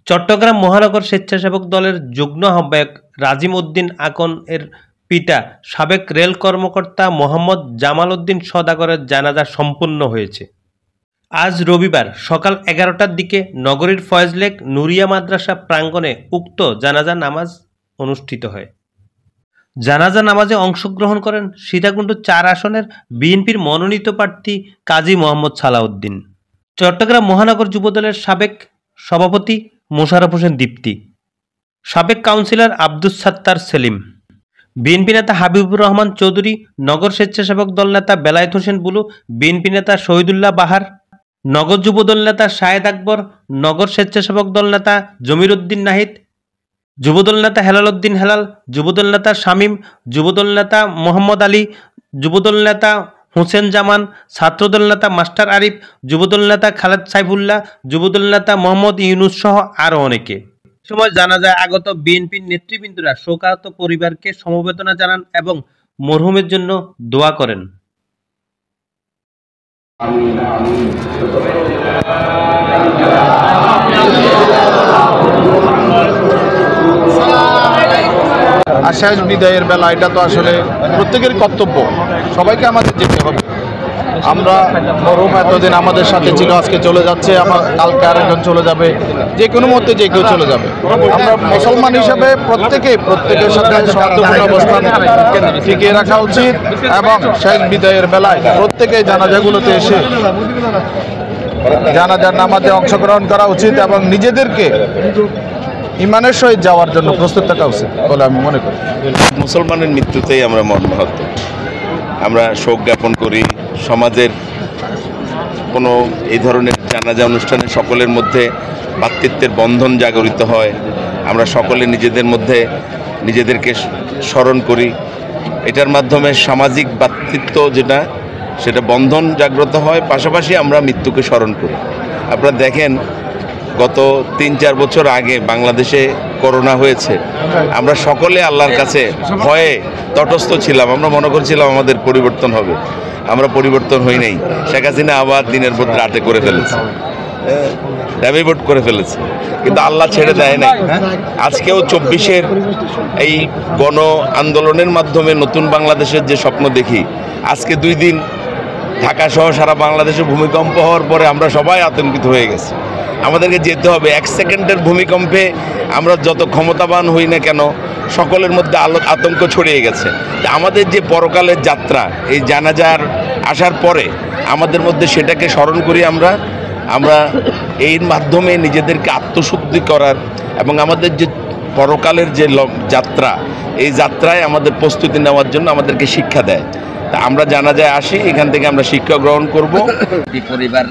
চট্টগ্রাম মহানগর স্বেচ্ছাসেবক দলের যুগ্ম আহ্বায়ক রাজিম উদ্দিন আকন এর পিতা সাবেক রেল কর্মকর্তা মোহাম্মদ জামাল উদ্দিন সওদাগরের জানাজা সম্পন্ন হয়েছে। আজ রবিবার সকাল 11টার দিকে নগরীর ফয়েজলেক নুরিয়া মাদ্রাসা প্রাঙ্গণে উক্ত জানাজা নামাজ অনুষ্ঠিত হয়। জানাজা নামাজে অংশগ্রহণ করেন সীতাকুণ্ড ৪ আসনের বিএনপির মনোনীত প্রার্থী কাজী মোহাম্মদ সালাউদ্দিন, চট্টগ্রাম মহানগর যুবদলের সাবেক সভাপতি মোশাররফ হোসেন দীপ্তি, সাবেক কাউন্সিলর আব্দুস সাত্তার সেলিম, বিএনপি নেতা হাবিবুর রহমান চৌধুরী, নগর স্বেচ্ছাসেবক দল নেতা বেলায়েত হোসেন বুলু, বিএনপি নেতা শহীদুল্লাহ বাহার, নগর যুবদল নেতা শাহেদ আকবর, নগর স্বেচ্ছাসেবক দল নেতা জমির উদ্দিন নাহিদ, যুবদল নেতা হেলাল উদ্দিন হেলাল, যুবদল নেতা শামীম, যুবদল নেতা মোহাম্মদ আলী, যুবদল নেতা হোসেন জামান, ছাত্রদল নেতা মাস্টার আরিফ, যুবদল নেতা খালেদ সাইফুল্লাহ, যুবদল নেতা মোহাম্মদ ইউনুস সহ আরও অনেকে। সময় জানা যায় আগত বিএনপির নেতৃবৃন্দরা শোকাহত পরিবারকে সমবেদনা জানান এবং মরহুমের জন্য দোয়া করেন। শেষ বিদায়ের বেলা এটা তো আসলে প্রত্যেকের কর্তব্য, সবাইকে আমাদের যেতে হবে। আমরা মরহুম এতদিন আমাদের সাথে ছিল, আজকে চলে যাচ্ছে, আমার কালকে আরেকজন চলে যাবে, যে কোনো মুহূর্তে যে কেউ চলে যাবে। আমরা মুসলমান হিসাবে প্রত্যেকের সাথে সৌহার্দ্যপূর্ণ অবস্থান টিকিয়ে রাখা উচিত এবং শেষ বিদায়ের বেলায় প্রত্যেকে জানাজাগুলোতে এসে জানাজার নামাজে অংশগ্রহণ করা উচিত এবং নিজেদেরকে ইমানের সহিত যাওয়ার জন্য প্রস্তুত থাকা উচিত বলে আমি মনে করি। মুসলমানের মৃত্যুতেই আমরা মর্মাহত, আমরা শোক জ্ঞাপন করি। সমাজের কোনো এই ধরনের জানাজা অনুষ্ঠানে সকলের মধ্যে ভ্রাতৃত্বের বন্ধন জাগরিত হয়, আমরা সকলে নিজেদের মধ্যে নিজেদেরকে স্মরণ করি। এটার মাধ্যমে সামাজিক ভ্রাতৃত্ব সেটা বন্ধন জাগ্রত হয়, পাশাপাশি আমরা মৃত্যুকে স্মরণ করি। আপনারা দেখেন গত ৩-৪ বছর আগে বাংলাদেশে করোনা হয়েছে, আমরা সকলে আল্লাহর কাছে ভয়ে তটস্থ ছিলাম, আমরা মনে করছিলাম আমাদের পরিবর্তন হবে, আমরা পরিবর্তন হই নাই। শেখ হাসিনা আবার দিনের পর রাতে করে ফেলেছে, ড্যামিভোট করে ফেলেছে, কিন্তু আল্লাহ ছেড়ে দেয় নাই। আজকেও ২৪-এর এই গণ আন্দোলনের মাধ্যমে নতুন বাংলাদেশের যে স্বপ্ন দেখি, আজকে ২ দিন ঢাকা সহ সারা বাংলাদেশে ভূমিকম্প হওয়ার পরে আমরা সবাই আতঙ্কিত হয়ে গেছি। আমাদেরকে যেতে হবে। 1 সেকেন্ডের ভূমিকম্পে আমরা যত ক্ষমতাবান হই না কেন, সকলের মধ্যে আতঙ্ক ছড়িয়ে গেছে। আমাদের যে পরকালের যাত্রা, এই জানাজার আসার পরে আমাদের মধ্যে সেটাকে স্মরণ করি। আমরা এর মাধ্যমে নিজেদেরকে আত্মশুদ্ধি করার এবং আমাদের যে পরকালের যে যাত্রা, এই যাত্রায় আমাদের প্রস্তুতি নেওয়ার জন্য আমাদেরকে শিক্ষা দেয়। তা আমরা জানাজায় আসি, এখান থেকে আমরা শিক্ষা গ্রহণ করব। পরিবার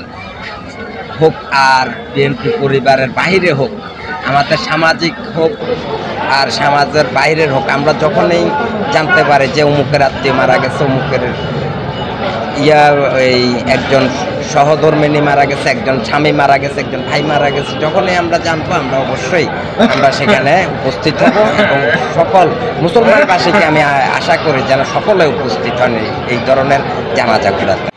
হোক আর বিএনপি পরিবারের বাইরে হোক, আমাদের সামাজিক হোক আর সমাজের বাইরের হোক, আমরা যখনই জানতে পারি যে অমুকের আত্মীয় মারা গেছে, অমুকের এই একজন সহধর্মিণী মারা গেছে, একজন স্বামী মারা গেছে, একজন ভাই মারা গেছে, যখনই আমরা জানবো আমরা অবশ্যই আমরা সেখানে উপস্থিত হব এবং সকল মুসলমানবাসীকে আমি আশা করি যেন সকলে উপস্থিত হন এই ধরনের জানাজাগুলোতে।